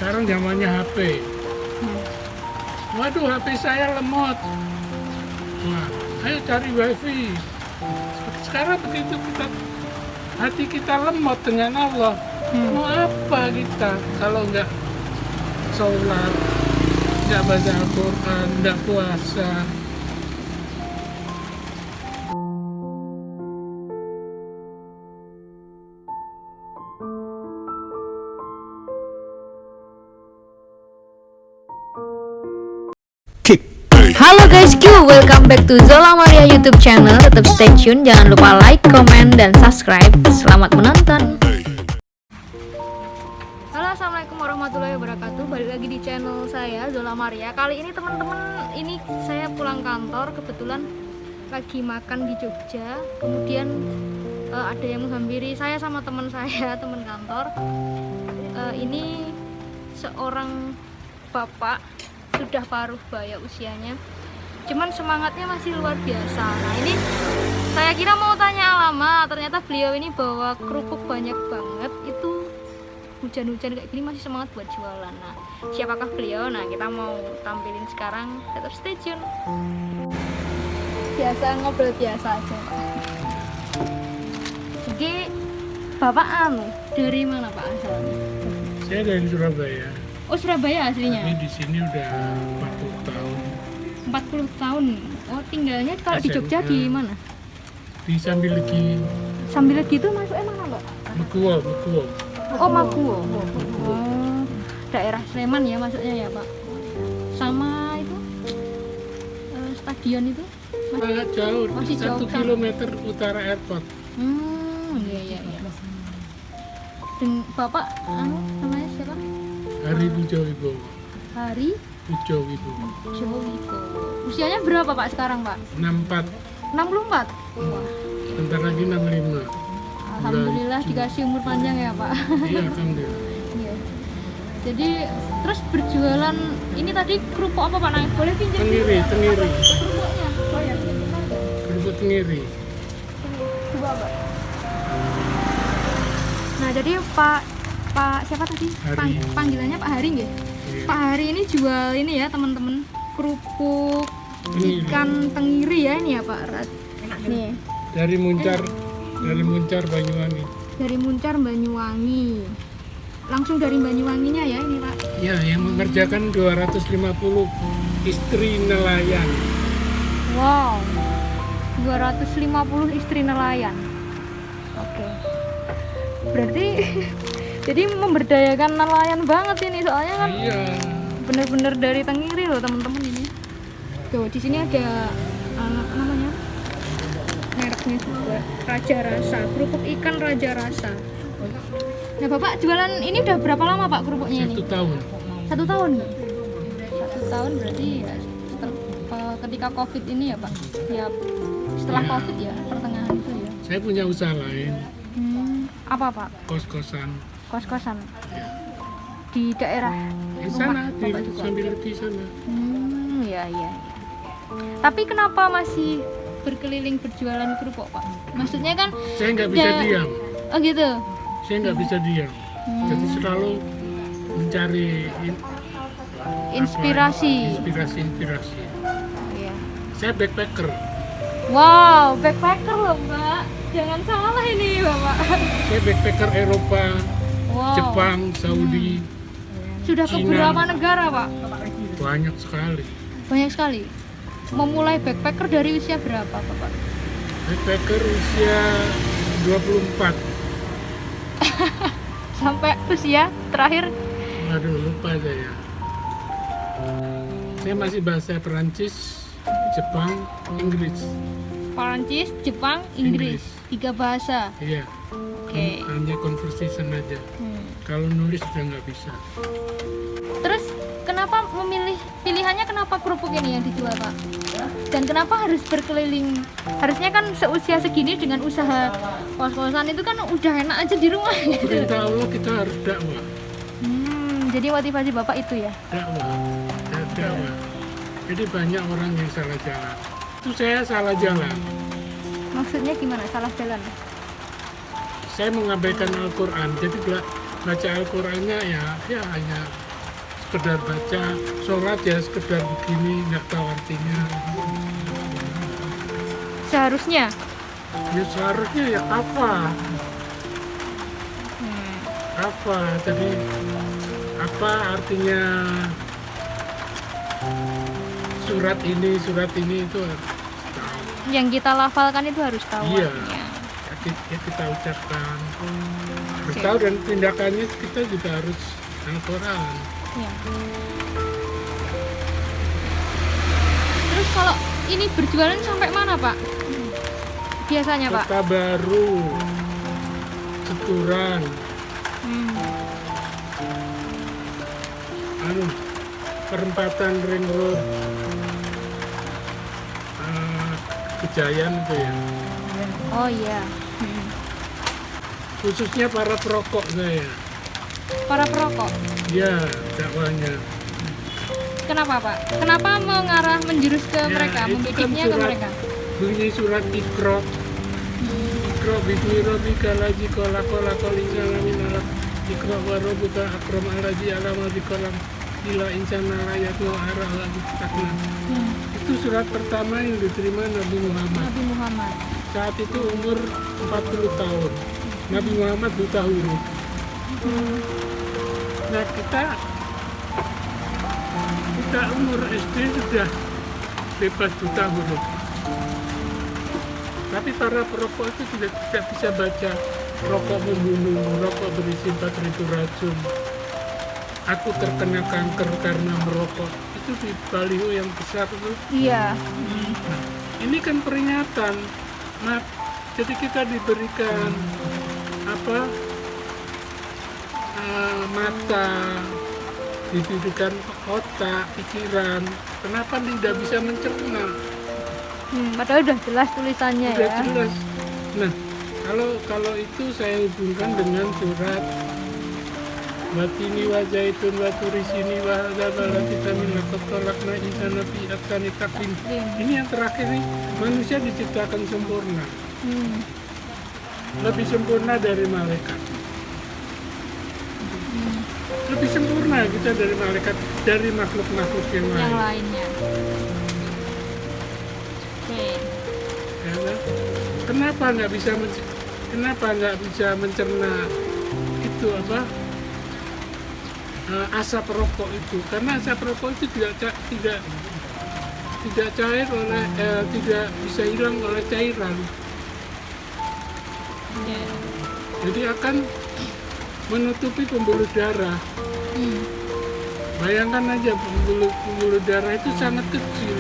Sekarang zamannya HP. Waduh, HP saya lemot. Wah, ayo cari wifi. Sekarang begitu hati kita lemot dengan Allah. Mau apa kita kalau nggak sholat, nggak baca Al-Quran, nggak puasa? Halo guys, welcome back to Zola Maria YouTube channel. Tetap stay tune, jangan lupa like, comment, dan subscribe. Selamat menonton. Halo, assalamualaikum warahmatullahi wabarakatuh. Balik lagi di channel saya Zola Maria. Kali ini teman-teman, ini saya pulang kantor, kebetulan lagi makan di Jogja. Kemudian ada yang menghampiri saya sama teman saya, teman kantor. Ini seorang bapak, sudah paruh baya usianya, cuman semangatnya masih luar biasa. Nah, ini saya kira mau tanya alamat, ternyata beliau ini bawa kerupuk banyak banget. Itu hujan-hujan kayak gini masih semangat buat jualan. Nah, siapakah beliau? Nah, kita mau tampilin sekarang. Tetap stay tune. Biasa ngobrol biasa aja. Jadi bapak dari mana Pak asalnya? Saya dari Surabaya. Oh, Surabaya aslinya? Tapi di sini udah 40 tahun. 40 tahun. Oh, tinggalnya kalau di Jogja di mana? Di Sambilegi. Sambilegi itu masuknya mana, Mbak? Mekuwo. Oh, Maguwo. Oh, daerah Sleman ya masuknya ya, Pak. Sama itu stadion itu? Sangat jauh, Masih 1 jauh, kilometer utara airport. Iya. Dan Bapak namanya siapa? Hari Pujo Wibowo. Hari Pujo Wibowo. Wibowo. Usianya berapa Pak sekarang, Pak? 64. 64. Wah, Bentar lagi 65. alhamdulillah dikasih umur panjang ya, Pak. Iya, alhamdulillah. Iya. Jadi terus berjualan ini tadi kerupuk apa Pak? Nah, boleh pinjam? Tenggiri. Kerupuknya. Oh ya, Kerupuk tenggiri. coba Pak. Nah, jadi Pak siapa tadi? Hari. Panggilannya Pak Hari nggih? Iya. Pak Hari ini jual ini ya, teman-teman. Kerupuk Tenggiri. ikan tenggiri ya ini ya, Pak. Nih, Dari Muncar Banyuwangi. dari Muncar Banyuwangi. Langsung dari Banyuwanginya ya ini, Pak. Ya, yang mengerjakan 250 istri nelayan. Wow, 250 istri nelayan. Oke. Berarti jadi memberdayakan nelayan banget ini, soalnya kan Iya. bener-bener dari tenggiri loh teman-teman ini. Tuh, di sini ada apa namanya? Mereknya juga Raja Rasa, kerupuk ikan Raja Rasa. Nah, Bapak jualan ini udah berapa lama Pak kerupuknya ini? 1 tahun. 1 tahun. 1 tahun berarti ya ketika Covid ini ya Pak. Ya setelah Ya. Covid ya, pertengahan itu ya. Saya punya usaha lain, Apa Pak? kos-kosan. Kos-kosan Ya. di daerah Di rumah sana, di Bapak juga. Sambilegi sana. Iya. Tapi kenapa masih berkeliling berjualan kerupuk Pak? Maksudnya kan Saya nggak bisa Ya. diam. oh gitu. Saya nggak bisa diam. Jadi selalu mencari Inspirasi. inspirasi. Iya. Saya backpacker. Wow, backpacker loh Mbak. Jangan salah ini Bapak. Saya backpacker Eropa, Wow. Jepang, Saudi, Sudah ke Cina. berapa negara Pak? banyak sekali. Banyak sekali. Memulai backpacker dari usia berapa Bapak? Backpacker usia 24. Sampai usia terakhir Aduh, lupa saya. Saya masih bahasa Perancis, Jepang, Inggris. Perancis, Jepang, Inggris. Inggris. 3 bahasa. Iya. Oke. Hanya conversation aja. Kalau nulis udah nggak bisa. Terus kenapa pilihannya kenapa kerupuk ini yang dijual Pak? Dan kenapa harus berkeliling? Harusnya kan seusia segini dengan usaha kos-kosan itu kan udah enak aja di rumah gitu. Perintah Allah kita harus dakwah. Jadi motivasi Bapak itu ya? Dakwah. Jadi banyak orang yang salah jalan. Itu saya salah jalan. Maksudnya gimana? Salah jalan? Saya mengabaikan Al-Quran. Jadi baca Al-Qurannya ya hanya sekedar baca, sholat ya sekedar begini, nggak tahu artinya. Seharusnya. Ya seharusnya ya apa? Apa? Jadi apa artinya surat ini itu harus tahu. Yang kita lafalkan itu harus tahu Iya. artinya. Ya kita ucapkan. Harus Oke. tahu dan tindakannya kita juga harus Al-Quran. Ya. Terus kalau ini berjualan sampai mana, Pak? Biasanya, Pak? Kota Baru, Ceturan, perempatan Ring Road, Kejayaan itu ya. Oh iya. Khususnya para perokok saya. Para perokok. Ya, dakwahnya. Kenapa, Pak? Kenapa mengarah menjurus ke Ya, mereka, itu kan membidiknya ke surat- mereka? Bunyi surat Iqra. Iqra bismi rabbika allazi khalaqa insana min 'alaq. Iqra wa rabbuka akram allazi 'allama bil qalam. Ila insana la yaqulu ara lagi takna. Itu surat pertama yang diterima Nabi Muhammad. Nabi Muhammad. Saat itu umur 40 tahun. Nabi Muhammad buta huruf. Nah, kita umur SD sudah bebas buta huruf. Tapi para perokok itu tidak bisa baca. Rokok membunuh, rokok berisi 4.000 racun. Aku terkena kanker karena merokok. Itu di baliho yang besar itu. Iya. Nah, ini kan peringatan. Nah, jadi kita diberikan mata, diberikan otak, pikiran. Kenapa tidak bisa mencerna? Padahal udah jelas tulisannya Sudah ya. jelas. Nah, kalau itu saya hubungkan dengan surat Watini wa zaitun wa turisini wa hadza balati min laqad khalaqna insana fi ahsani taqwim. Ini yang terakhir nih, manusia diciptakan sempurna. Lebih sempurna dari malaikat. Lebih sempurna kita dari malaikat, dari makhluk-makhluk yang Yang lain. lainnya. Oke. Ya kan? Kenapa nggak bisa mencerna itu asap rokok itu? Karena asap rokok itu tidak cair tidak bisa hilang oleh cairan. Oke. Jadi akan menutupi pembuluh darah. Bayangkan aja pembuluh darah itu sangat kecil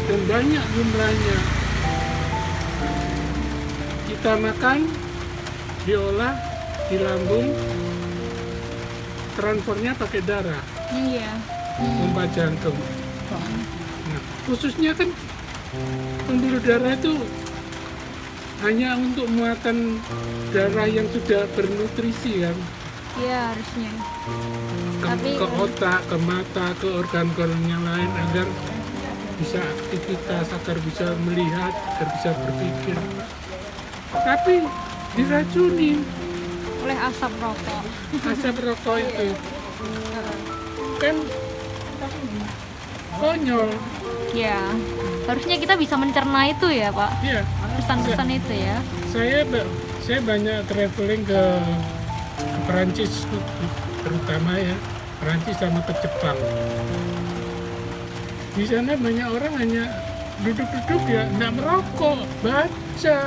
dan banyak jumlahnya. Kita makan, diolah di lambung, transfernya pakai darah, Iya. pompa jantung. Nah, khususnya kan pembuluh darah itu hanya untuk muatan darah yang sudah bernutrisi kan, Iya harusnya. Tapi- ke otak, ke mata, ke organ-organ yang lain agar bisa aktivitas, agar bisa melihat, agar bisa berpikir. Tapi diracuni Oleh asap rokok. asap rokok itu kan konyol. Ya. Harusnya kita bisa mencerna itu ya, Pak. Iya, Pesan-pesan itu ya. saya banyak traveling ke Perancis terutama ya, Perancis sama ke Jepang. Di sana banyak orang hanya duduk-duduk ya, nggak merokok, baca.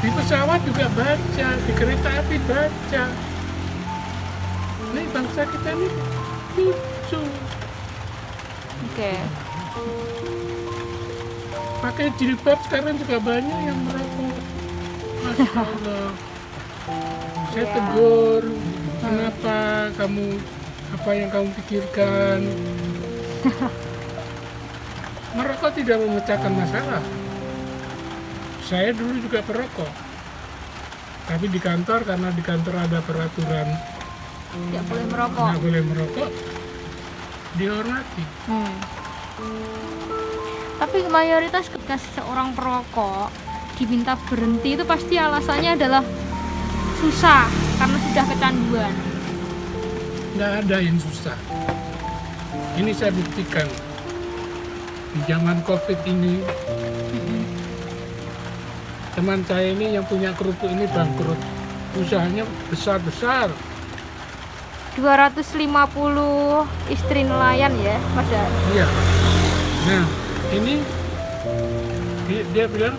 Di pesawat juga baca, di kereta api baca. Ini bangsa kita ini lucu. Oke. Pakai jilbab sekarang juga banyak yang merokok. Masya Allah. Saya tegur, kenapa kamu, apa yang kamu pikirkan? Merokok tidak memecahkan masalah. Saya dulu juga perokok. Tapi di kantor, karena di kantor ada peraturan Tidak boleh merokok. nggak boleh merokok, dihormati. Tapi mayoritas ketika seorang perokok diminta berhenti itu pasti alasannya adalah susah karena sudah kecanduan. nggak ada yang susah. Ini saya buktikan di zaman COVID ini. Teman saya ini yang punya kerupuk ini bangkrut, usahanya besar-besar. 250 istri nelayan ya, Mas ya? Iya. Nah, ini dia bilang,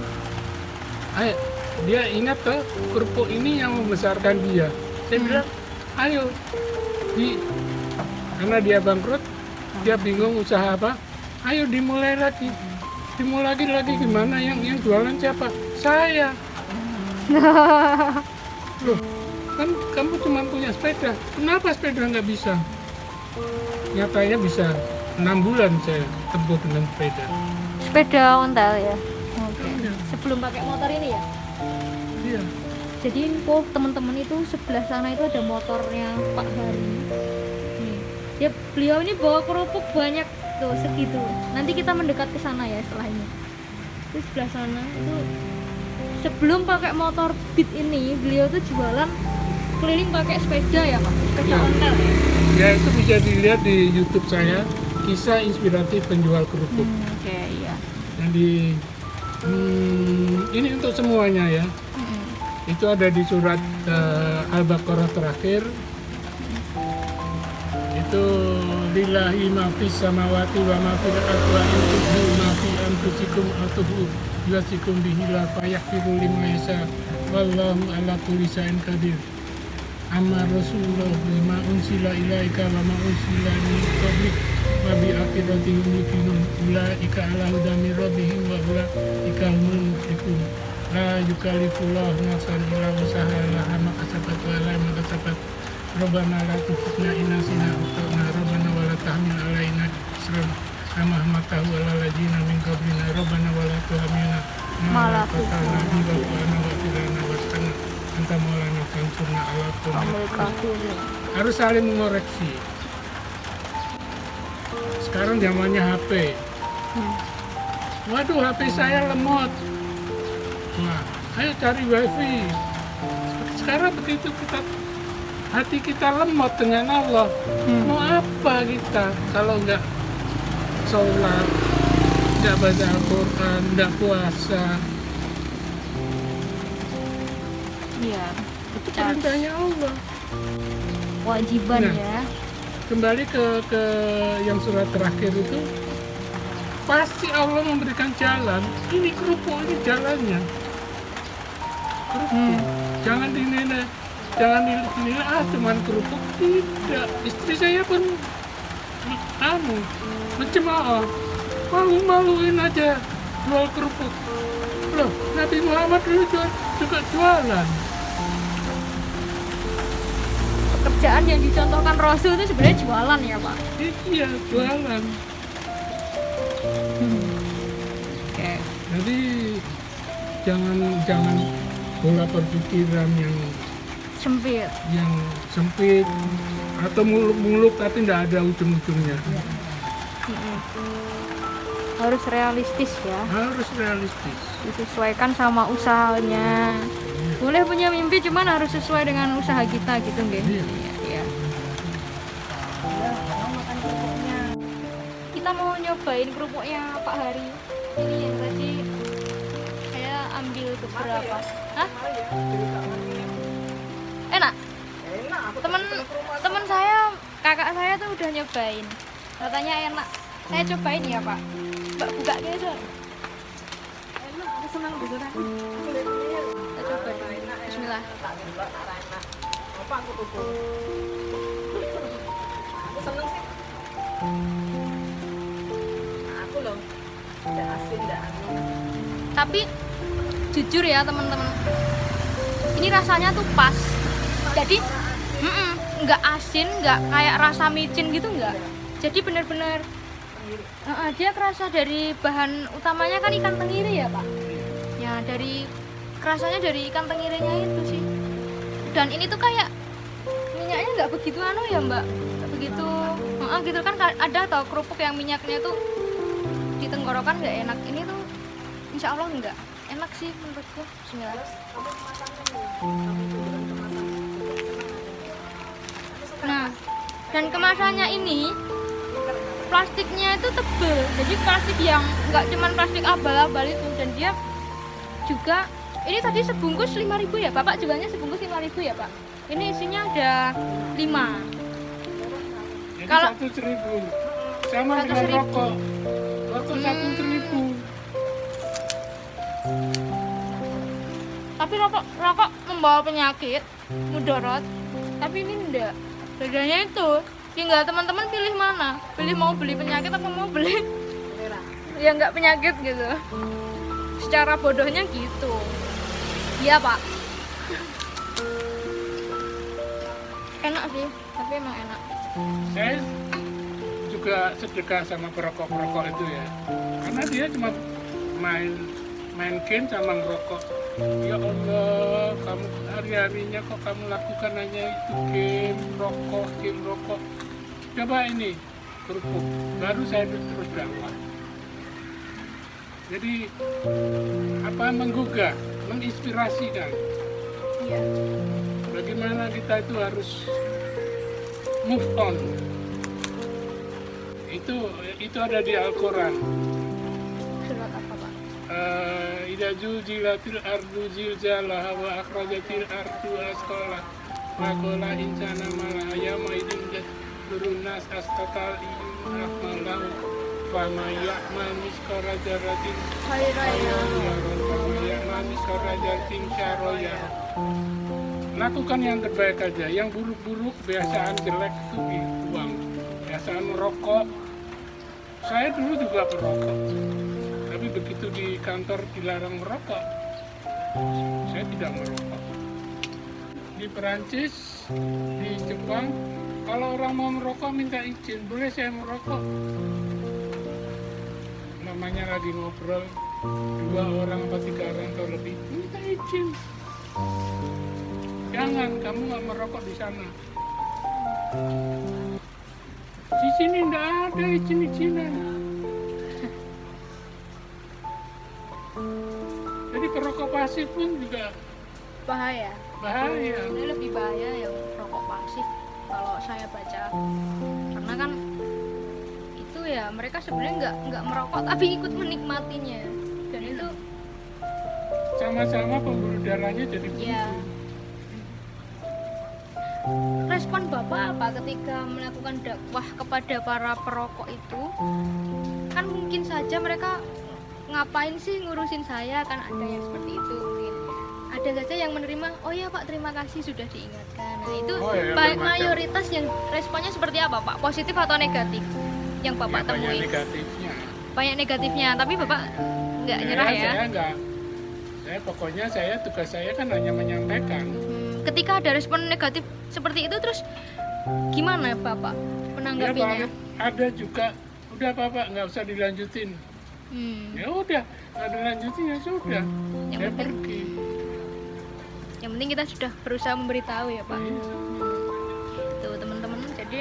ayo, dia ingat tuh kerupuk ini yang membesarkan dia. Saya bilang, ayo, karena dia bangkrut, dia bingung usaha apa. Ayo dimulai lagi gimana? Yang jualan siapa? Saya. Loh, kan kamu cuma punya sepeda, kenapa sepeda nggak bisa? Nyatanya bisa. 6 bulan saya tempuh dengan sepeda. Sepeda ontel ya? Oke. Iya. Sebelum pakai motor ini ya? Iya. Jadi info teman-teman itu sebelah sana itu ada motornya Pak Hari. Nih, ya beliau ini bawa kerupuk banyak tuh segitu. Nanti kita mendekat ke sana ya setelah ini. Di sebelah sana itu sebelum pakai motor Beat ini beliau tuh jualan keliling pakai sepeda ya Pak, sepeda Ya. ontel ya. Ya itu bisa dilihat di YouTube saya, kisah inspiratif penjual kerupuk. Oke, iya. Jadi ini untuk semuanya ya. Itu ada di surat Al-Baqarah terakhir. Itu lillahi ma fis samawati wa ma fil ardi wa in tubdu ma fi anfusikum aw tubdu yusikum bihi la fayaghfiru liman yasha wallahu ala kulli syai'in qadir. Amma rasulullah bima unsila ilaika wa ma unsila min qablik wa bi akhirati hum yuqinun ulaika ala hudan min rabbihim wa ulaika humul muflihun. La yukallifullahu nafsan illa wus'aha laha ma kasabat wa alaiha ma kasabat. Rabbana la tukhzina in nasina aw akhtana rabbana wa la tahmil alaina isran kama hamaltahu alal ladzina min qablina rabbana wa la tuhammilna ma la taqata lana bihi wa'fu 'anna waghfir lana warhamna anta maulana fansurna 'alal qawmil kafirin. Harus saling mengoreksi. Sekarang zamannya HP. Waduh, HP saya lemot. Wah, ayo cari wifi. Sekarang begitu hati kita lemot dengan Allah. Mau apa kita kalau nggak sholat, nggak baca Al-Quran, nggak puasa? Iya, Itu perintahnya Allah. kewajiban Nah. ya. Kembali ke yang surat terakhir itu, pasti Allah memberikan jalan. Ini kerupuk, ini jalannya. Kerupuk. Jangan dinilai cuman kerupuk. Tidak, istri saya pun mencemooh, malu-maluin aja jual kerupuk. Loh, Nabi Muhammad dulu juga jualan. Pekerjaan yang dicontohkan Rasul itu sebenarnya jualan ya Pak. Iya, jualan. Oke. Jadi jangan pola berpikiran yang Sempit. atau muluk-muluk tapi tidak ada ujung-ujungnya. Harus realistis ya. Harus realistis. Disesuaikan sama usahanya. Boleh punya mimpi cuman harus sesuai dengan usaha kita gitu nggih. Iya. Iya. Mau makan kerupuknya. Kita mau nyobain kerupuknya Pak Hari. Ini yang tadi saya ambil beberapa. Hah? Enak. Temen saya, kakak saya tuh udah nyobain. Katanya enak. Saya cobain ya Pak. Mbak buka gitu. Enak, aku senang gitu kan. Kita coba. Bismillah. Apa aku tuh? Aku seneng sih. Nah, aku loh, tidak asin, tidak anu. Tapi jujur ya teman-teman, ini rasanya tuh pas. Jadi nggak asin, nggak kayak rasa micin gitu nggak. Jadi bener-bener dia kerasa dari bahan utamanya kan ikan tenggiri ya Pak. Ya kerasanya dari ikan tenggirinya itu sih. Dan ini tuh kayak minyaknya nggak begitu ya Mbak, nggak begitu. Gitu kan ada tau kerupuk yang minyaknya tuh di tenggorokan nggak enak. Ini tuh insya Allah nggak enak sih menurutku. Bismillah. Nah, Dan kemasannya ini plastiknya itu tebel, jadi plastik yang nggak cuman plastik abal-abal itu. Dan dia juga, ini tadi sebungkus 5.000 ya Bapak, jualnya sebungkus 5.000 ya Pak. Ini isinya ada 5. Jadi Kalau 1.000 sama 1.000. dengan rokok 1.000. Tapi rokok membawa penyakit, mudarat. Tapi ini enggak. Bedanya itu, tinggal teman-teman pilih mana. Pilih mau beli penyakit apa mau beli ya enggak penyakit gitu. Secara bodohnya gitu. Iya Pak. Enak sih, tapi emang enak. Saya juga sedekah sama perokok-perokok itu ya, karena dia cuma main game sama ngerokok. Ya Allah, kamu hari-harinya kok kamu lakukan hanya itu game rokok. Coba ini kerupuk, baru saya terus dakwah. Jadi apa, menggugah, menginspirasikan. Iya. Bagaimana kita itu harus move on. Itu ada di Al-Quran. Surat apa Pak? Idza zulzilatil ardu zilzalaha wa akhrajatil ardu asqalaha wa qala insana ma yawma idzin yasdurun nas astaqal ahmalahu fa may ya'mal misqala dzarratin khairan yarah wa may ya'mal misqala dzarratin syarran yarah. Lakukan yang terbaik aja, yang buruk-buruk, kebiasaan jelek itu dibuang. Kebiasaan merokok, saya dulu juga perokok, tapi begitu di kantor dilarang merokok, saya tidak merokok. Di Perancis, di Jepang, kalau orang mau merokok minta izin, boleh saya merokok. Namanya lagi ngobrol, 2 orang atau 3 orang atau lebih, minta izin. Jangan, kamu nggak merokok di sana. Di sini nggak ada izin-izinan. Jadi perokok pasif pun juga Bahaya. bahaya. Ini lebih bahaya yang rokok pasif kalau saya baca. Karena kan itu ya mereka sebenarnya nggak merokok tapi ikut menikmatinya. Dan itu Sama-sama pembuluh darahnya jadi ya. buntu. Respon Bapak apa ketika melakukan dakwah kepada para perokok itu? Kan mungkin saja mereka ngapain sih ngurusin saya, kan ada yang seperti itu mungkin. Ada saja yang menerima, oh ya Pak terima kasih sudah diingatkan. Nah itu Oh, ya, bermacam. mayoritas yang responnya seperti apa Pak? Positif atau negatif? Yang Bapak Ya, banyak temui? negatifnya. Banyak negatifnya, tapi Bapak nggak nyerah ya? Saya enggak. Pokoknya tugas saya kan hanya menyampaikan. Ketika ada respon negatif seperti itu terus gimana Bapak Ya, menanggapinya? ada juga, udah Bapak nggak usah dilanjutin. Ya udah, nggak dilanjutin ya sudah. Yang Saya penting- pergi. Yang penting kita sudah berusaha memberitahu ya Pak. Iya. Tuh teman-teman, jadi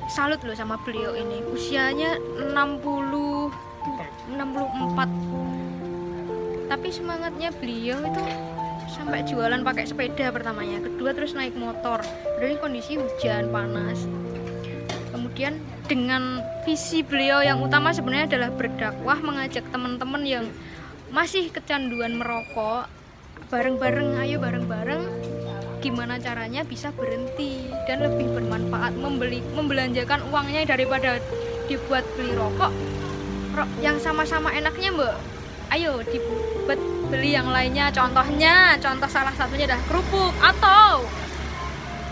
salut loh sama beliau ini. Usianya 64. Tapi semangatnya beliau itu sampai jualan pakai sepeda pertamanya, kedua terus naik motor. Dari kondisi hujan panas. Kemudian dengan visi beliau yang utama sebenarnya adalah berdakwah, mengajak teman-teman yang masih kecanduan merokok, bareng-bareng, ayo bareng-bareng gimana caranya bisa berhenti dan lebih bermanfaat, membelanjakan uangnya daripada dibuat beli rokok yang sama-sama enaknya Mbak. Ayo dibuat beli yang lainnya, contoh salah satunya adalah kerupuk, atau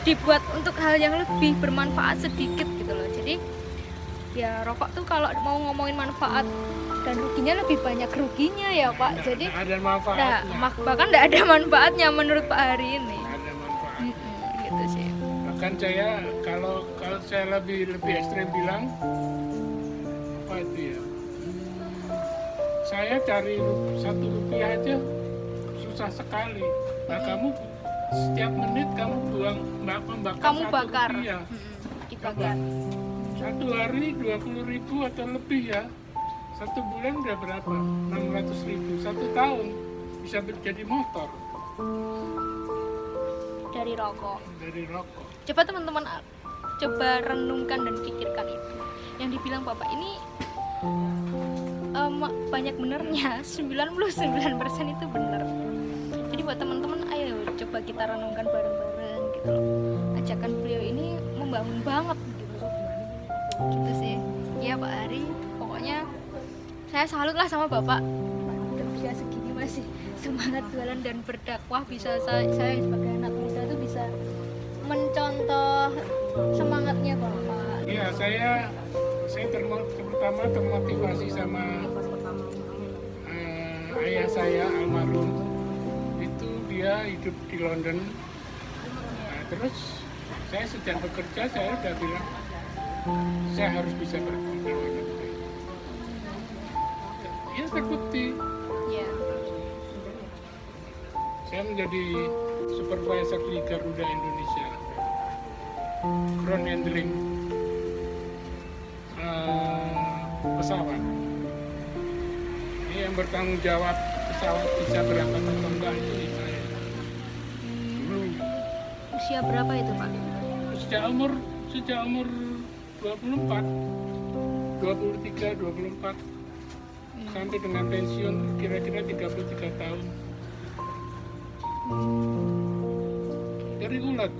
dibuat untuk hal yang lebih bermanfaat sedikit gitu loh. Jadi ya rokok tuh kalau mau ngomongin manfaat dan ruginya lebih banyak ruginya ya Pak. Jadi Nggak ada manfaatnya. bahkan tidak ada manfaatnya menurut Pak Hari ini. Nggak ada manfaatnya. Gitu sih. Bahkan saya kalau saya lebih ekstrem bilang apa itu ya, saya cari Rp1 aja susah sekali. Nah kamu setiap menit kamu membakar Kamu Rp1. bakar. Coba. Dibakar. 1 hari 20.000 atau lebih ya. 1 bulan udah berapa? 600.000. 1 tahun bisa jadi motor Dari rokok. dari rokok. Coba teman-teman coba renungkan dan pikirkan itu. Yang dibilang bapak ini banyak benernya, 99% itu benar. Jadi buat teman-teman, ayo coba kita renungkan bareng-bareng gitu loh. Ajakan beliau ini membangun banget gitu sih. Ya Pak Hari, pokoknya saya salut lah sama bapak, udah usia segini masih semangat jualan dan berdakwah. Bisa saya sebagai anak muda itu bisa mencontoh semangatnya bapak. Iya, saya terutama termotivasi sama ayah saya almarhum. Itu dia hidup di London. Nah, terus saya sejak bekerja saya udah bilang saya harus bisa pergi ke luar negeri. Ya terbukti. Ya. Saya menjadi supervisor di Garuda Indonesia, ground handling pesawat. Ini yang bertanggung jawab pesawat bisa berangkat atau enggak itu saya. Dulu Usia berapa itu Pak? sejak umur 24, 23, 24 sampai dengan pensiun kira-kira 33 tahun. Dari ulet.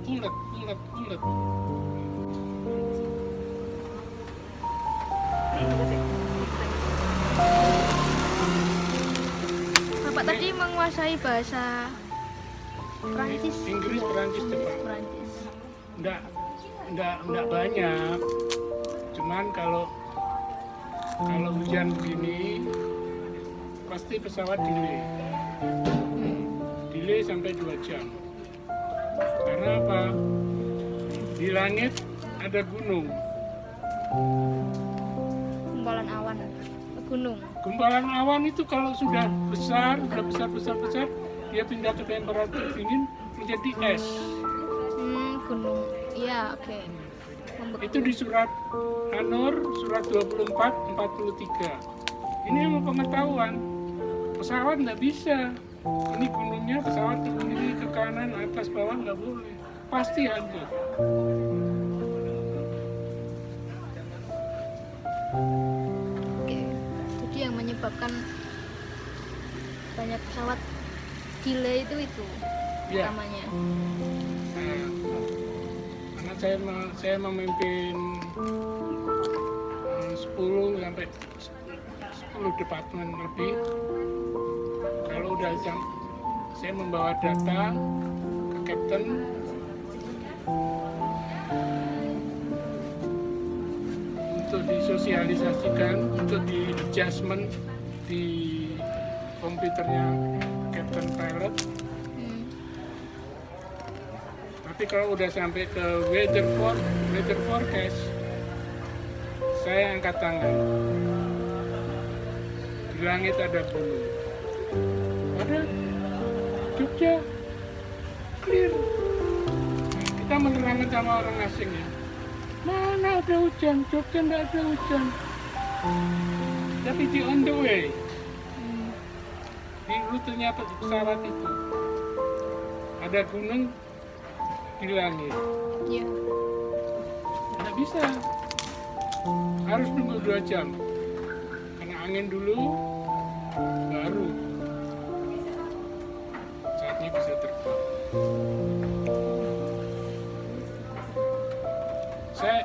Bapak tadi menguasai bahasa Prancis, Inggris, Perancis, Jepang. Prancis. Enggak banyak. Cuman kalau hujan begini pasti pesawat delay sampai 2 jam. Karena apa? Di langit ada gunung. Gumpalan awan, gunung. Gumpalan awan itu kalau sudah besar, dia pindah ke temperatur dingin menjadi es. Gunung. Iya, oke. Itu di surat An-Nur, surat 24, 43. Ini yang pengetahuan. Pesawat nggak bisa. Ini gunungnya, pesawat ke kiri, ke kanan, atas, bawah nggak boleh. Pasti hancur. Oke. Jadi yang menyebabkan banyak pesawat delay itu Ya. utamanya. Nah, karena saya memimpin 10 sampai 10 departemen lebih. Kalau udah saya membawa data ke kapten, untuk disosialisasikan, untuk di adjustment di komputernya kapten pilot. Tapi kalau udah sampai ke weather forecast, saya angkat tangan. Di langit ada gunung. Ada Jogja clear. Kita menerangkan sama orang asing ya. Mana ada hujan? Jogja nggak ada hujan. Tapi di on the way, di rutenya pesawat itu ada gunung di langit. Iya. Nggak bisa, harus nunggu 2 jam karena angin dulu baru saatnya bisa terbang. Saya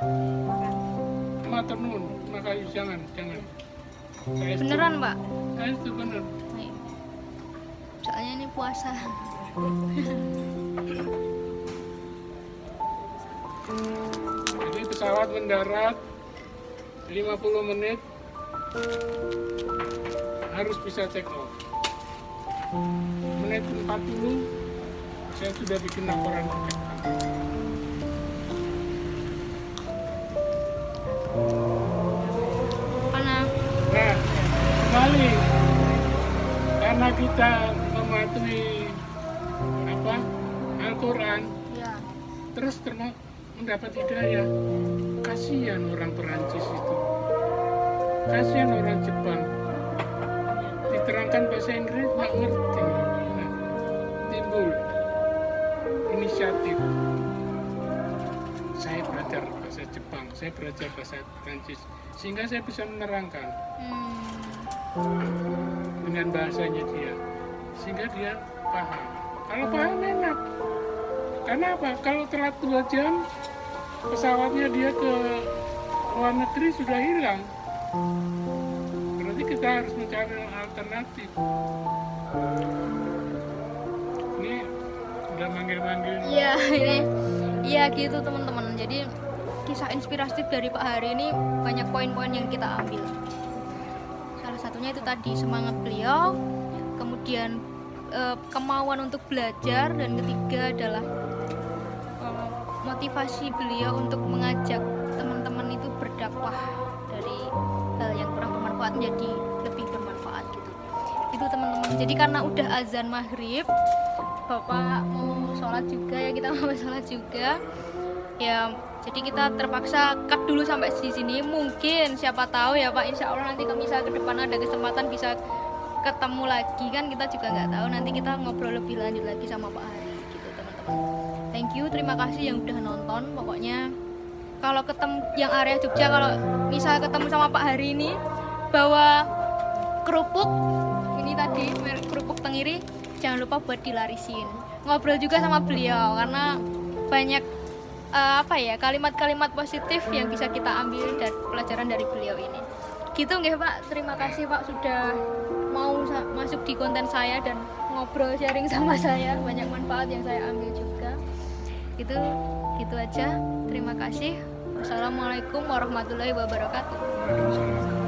matur nuwun, makanya jangan saya Beneran Pak? saya itu bener. Ayo. Soalnya ini puasa. Jadi pesawat mendarat 50 menit harus bisa take off. Menit 40 saya sudah bikin laporan ke kapten. Karena Nah, kembali karena kita mematuhi Al-Quran, ya, terus mendapat hidayah. Kasihan orang Perancis itu, kasihan orang Jepang, diterangkan bahasa Inggris nggak ngerti. Nah, timbul inisiatif. saya belajar bahasa Jepang, saya belajar bahasa Prancis, sehingga saya bisa menerangkan dengan bahasanya dia, sehingga dia paham. Kalau paham enak. Karena apa? Kalau telat 2 jam, pesawatnya dia ke luar negeri sudah hilang. Berarti kita harus mencari alternatif. Ini udah manggil-manggil. Iya, ini iya gitu teman-teman. Jadi kisah inspiratif dari Pak Hari ini banyak poin-poin yang kita ambil. Salah satunya itu tadi semangat beliau, kemudian kemauan untuk belajar, dan ketiga adalah motivasi beliau untuk mengajak teman-teman itu berdakwah dari hal yang kurang bermanfaat menjadi lebih bermanfaat gitu. Itu teman-teman. Jadi karena udah azan maghrib, Bapak mau sholat juga ya, kita mau sholat juga ya, jadi kita terpaksa cut dulu sampai di sini. Mungkin siapa tahu ya Pak, insya Allah nanti misal ke depan ada kesempatan bisa ketemu lagi kan, kita juga nggak tahu. Nanti kita ngobrol lebih lanjut lagi sama Pak Hari gitu teman-teman. Thank you, terima kasih yang udah nonton. Pokoknya kalau ketemu yang area Jogja, kalau misal ketemu sama Pak Hari ini bawa kerupuk ini tadi, kerupuk Tenggiri, jangan lupa buat dilarisin. Ngobrol juga sama beliau karena banyak kalimat-kalimat positif yang bisa kita ambil dari pelajaran dari beliau ini. Gitu nggih Pak. Terima kasih Pak sudah mau masuk di konten saya dan ngobrol sharing sama saya. Banyak manfaat yang saya ambil juga. Gitu aja. Terima kasih. Wassalamualaikum warahmatullahi wabarakatuh. Waalaikumsalam.